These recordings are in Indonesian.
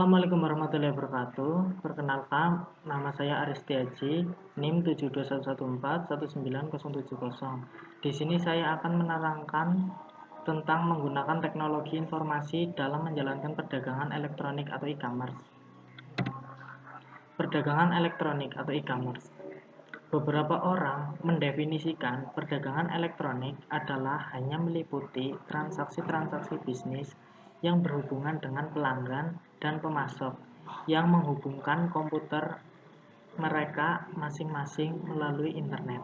Assalamualaikum warahmatullahi wabarakatuh. Perkenalkan, nama saya Aristiaji, NIM 7211419070. Di sini saya akan menerangkan tentang menggunakan teknologi informasi dalam menjalankan perdagangan elektronik atau e-commerce. Perdagangan elektronik atau e-commerce. Beberapa orang mendefinisikan perdagangan elektronik adalah hanya meliputi transaksi-transaksi bisnis yang berhubungan dengan pelanggan dan pemasok yang menghubungkan komputer mereka masing-masing melalui internet.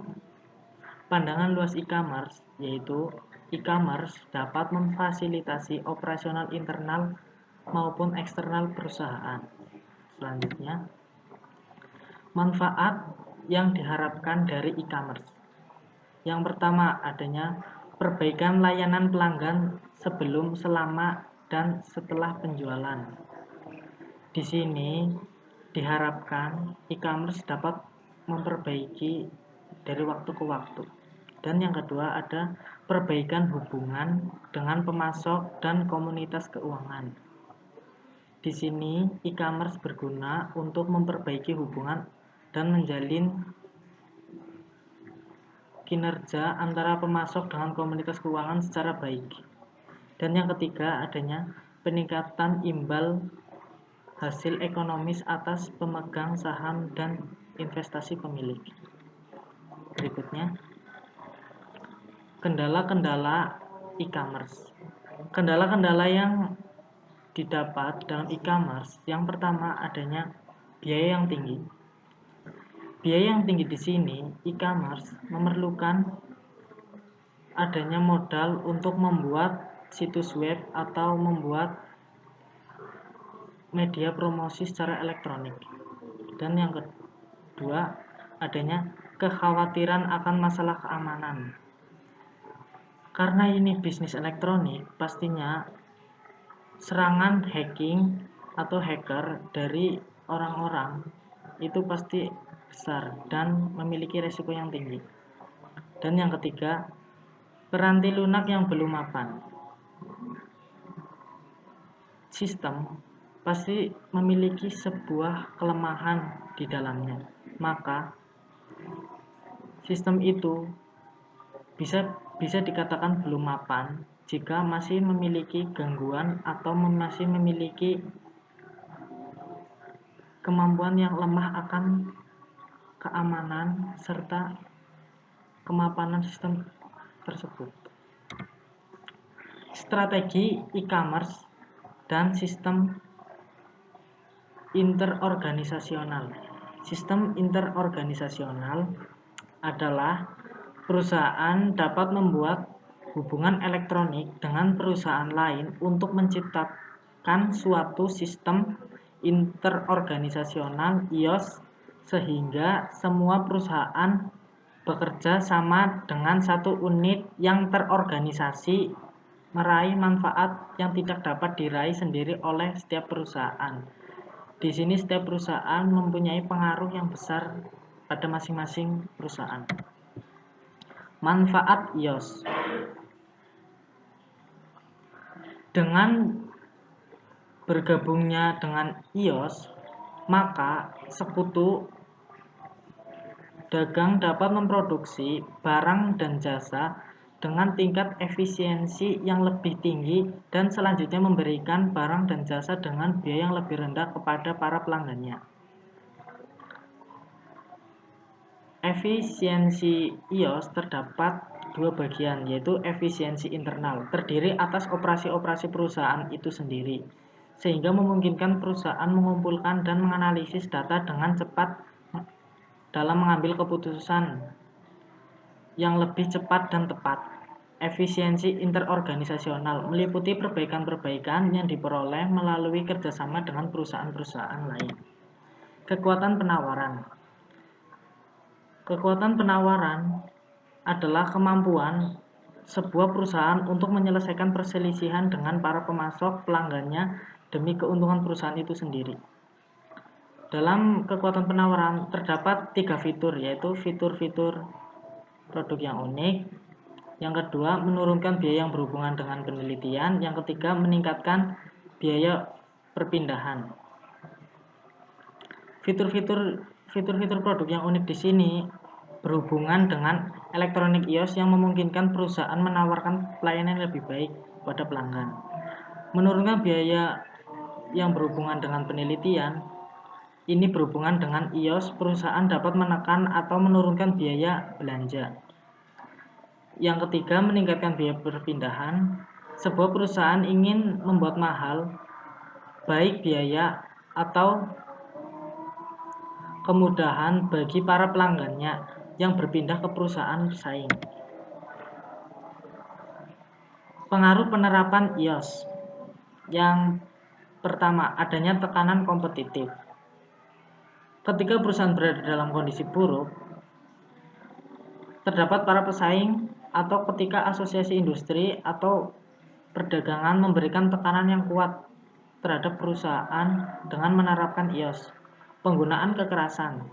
Pandangan luas e-commerce yaitu e-commerce dapat memfasilitasi operasional internal maupun eksternal perusahaan. Selanjutnya, manfaat yang diharapkan dari e-commerce. Yang pertama, adanya perbaikan layanan pelanggan sebelum, selama, dan setelah penjualan. Di sini diharapkan e-commerce dapat memperbaiki dari waktu ke waktu. Dan yang kedua ada perbaikan hubungan dengan pemasok dan komunitas keuangan. Di sini e-commerce berguna untuk memperbaiki hubungan dan menjalin kinerja antara pemasok dengan komunitas keuangan secara baik. Dan yang ketiga adanya peningkatan imbal hasil ekonomis atas pemegang saham dan investasi pemilik. Berikutnya, kendala-kendala e-commerce. Kendala-kendala yang didapat dalam e-commerce, yang pertama adanya biaya yang tinggi. Biaya yang tinggi di sini, e-commerce memerlukan adanya modal untuk membuat situs web atau membuat media promosi secara elektronik. Dan yang kedua, adanya kekhawatiran akan masalah keamanan. Karena ini bisnis elektronik, pastinya serangan hacking atau hacker dari orang-orang itu pasti besar dan memiliki resiko yang tinggi. Dan yang ketiga, piranti lunak yang belum mapan. Sistem pasti memiliki sebuah kelemahan di dalamnya. Maka sistem itu bisa dikatakan belum mapan jika masih memiliki gangguan atau masih memiliki kemampuan yang lemah akan keamanan serta kemapanan sistem tersebut. Strategi e-commerce dan sistem interorganisasional. Sistem interorganisasional adalah perusahaan dapat membuat hubungan elektronik dengan perusahaan lain untuk menciptakan suatu sistem interorganisasional IOS sehingga semua perusahaan bekerja sama dengan satu unit yang terorganisasi meraih manfaat yang tidak dapat diraih sendiri oleh setiap perusahaan. Di sini setiap perusahaan mempunyai pengaruh yang besar pada masing-masing perusahaan. Manfaat IOS. Dengan bergabungnya dengan IOS, maka sekutu dagang dapat memproduksi barang dan jasa dengan tingkat efisiensi yang lebih tinggi dan selanjutnya memberikan barang dan jasa dengan biaya yang lebih rendah kepada para pelanggannya. Efisiensi IOS terdapat dua bagian, yaitu efisiensi internal, terdiri atas operasi-operasi perusahaan itu sendiri, sehingga memungkinkan perusahaan mengumpulkan dan menganalisis data dengan cepat dalam mengambil keputusan yang lebih cepat dan tepat. Efisiensi interorganisasional meliputi perbaikan-perbaikan yang diperoleh melalui kerjasama dengan perusahaan-perusahaan lain. Kekuatan penawaran. Kekuatan penawaran adalah kemampuan sebuah perusahaan untuk menyelesaikan perselisihan dengan para pemasok pelanggannya demi keuntungan perusahaan itu sendiri. Dalam kekuatan penawaran terdapat 3 fitur, yaitu fitur-fitur produk yang unik. Yang kedua, menurunkan biaya yang berhubungan dengan penelitian. Yang ketiga, meningkatkan biaya perpindahan. Fitur-fitur produk yang unik di sini berhubungan dengan elektronik iOS yang memungkinkan perusahaan menawarkan pelayanan yang lebih baik pada pelanggan. Menurunkan biaya yang berhubungan dengan penelitian. Ini berhubungan dengan iOS, perusahaan dapat menekan atau menurunkan biaya belanja. Yang ketiga, meningkatkan biaya perpindahan. Sebuah perusahaan ingin membuat mahal, baik biaya atau kemudahan bagi para pelanggannya yang berpindah ke perusahaan pesaing. Pengaruh penerapan iOS. Yang pertama, adanya tekanan kompetitif. Ketika perusahaan berada dalam kondisi buruk, terdapat para pesaing atau ketika asosiasi industri atau perdagangan memberikan tekanan yang kuat terhadap perusahaan dengan menerapkan iOS. Penggunaan kekerasan.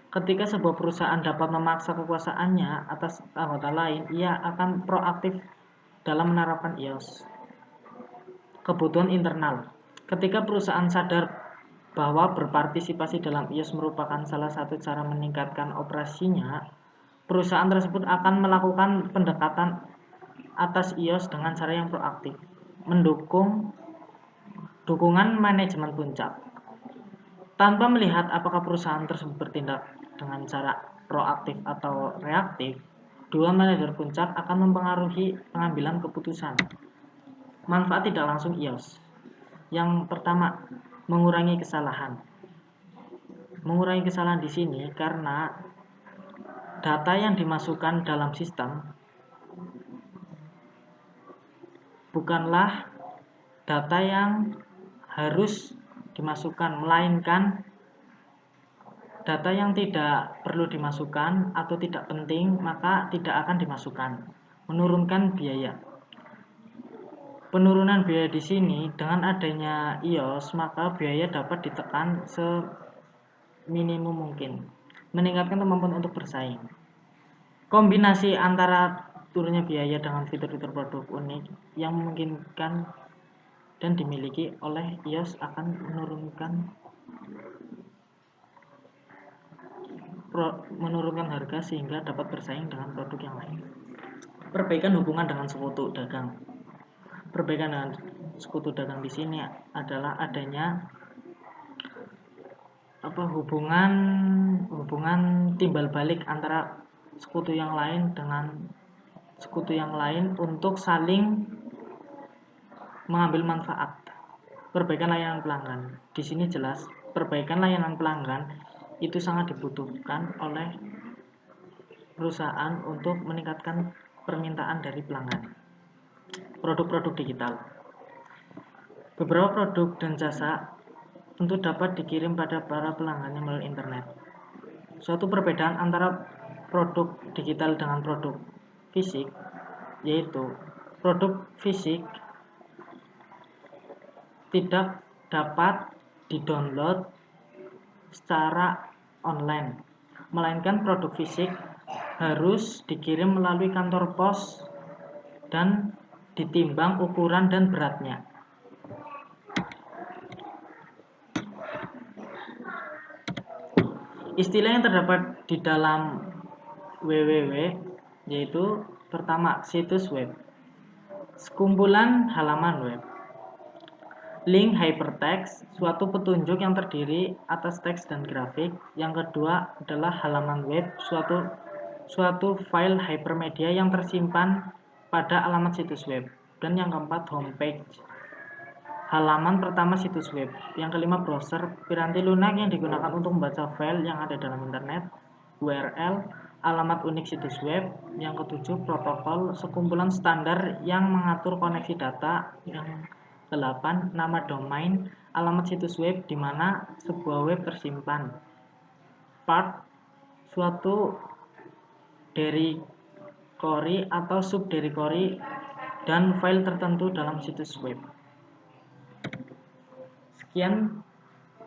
Ketika sebuah perusahaan dapat memaksa kekuasaannya atas anggota lain, ia akan proaktif dalam menerapkan iOS. Kebutuhan internal. Ketika perusahaan sadar bahwa berpartisipasi dalam iOS merupakan salah satu cara meningkatkan operasinya, perusahaan tersebut akan melakukan pendekatan atas iOS dengan cara yang proaktif. Dukungan manajemen puncak. Tanpa melihat apakah perusahaan tersebut bertindak dengan cara proaktif atau reaktif, dua manajer puncak akan mempengaruhi pengambilan keputusan. Manfaat tidak langsung iOS. Yang pertama, mengurangi kesalahan. Mengurangi kesalahan di sini karena data yang dimasukkan dalam sistem bukanlah data yang harus dimasukkan, melainkan data yang tidak perlu dimasukkan atau tidak penting, maka tidak akan dimasukkan. Menurunkan biaya. Penurunan biaya di sini dengan adanya iOS, maka biaya dapat ditekan seminimum mungkin, meningkatkan kemampuan untuk bersaing. Kombinasi antara turunnya biaya dengan fitur-fitur produk unik yang memungkinkan dan dimiliki oleh iOS akan menurunkan harga sehingga dapat bersaing dengan produk yang lain. Perbaikan hubungan dengan sekutu dagang. Perbaikan dengan sekutu dagang di sini adalah adanya hubungan timbal balik antara sekutu yang lain dengan sekutu yang lain untuk saling mengambil manfaat. Perbaikan layanan pelanggan. Di sini jelas, perbaikan layanan pelanggan itu sangat dibutuhkan oleh perusahaan untuk meningkatkan permintaan dari pelanggan. Produk-produk digital. Beberapa produk dan jasa tentu dapat dikirim pada para pelanggannya melalui internet. Suatu perbedaan antara produk digital dengan produk fisik yaitu produk fisik tidak dapat didownload secara online, melainkan produk fisik harus dikirim melalui kantor pos dan ditimbang ukuran dan beratnya. Istilah yang terdapat di dalam www yaitu pertama, situs web, sekumpulan halaman web. Link hypertext, suatu petunjuk yang terdiri atas teks dan grafik. Yang kedua adalah halaman web, suatu file hypermedia yang tersimpan pada alamat situs web. Dan yang keempat, homepage, halaman pertama situs web. Yang kelima, browser, piranti lunak yang digunakan untuk membaca file yang ada dalam internet. URL, alamat unik situs web. Yang ketujuh, protokol, sekumpulan standar yang mengatur koneksi data. Yang 8. Nama domain, alamat situs web di mana sebuah web tersimpan. Part, suatu directory atau subdirectory dan file tertentu dalam situs web. Sekian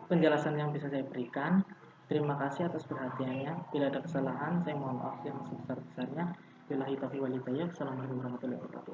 penjelasan yang bisa saya berikan. Terima kasih atas perhatiannya. Bila ada kesalahan, saya mohon maaf yang sebesar-besarnya. Billahi taufiq wal hidayah. Assalamualaikum warahmatullahi wabarakatuh.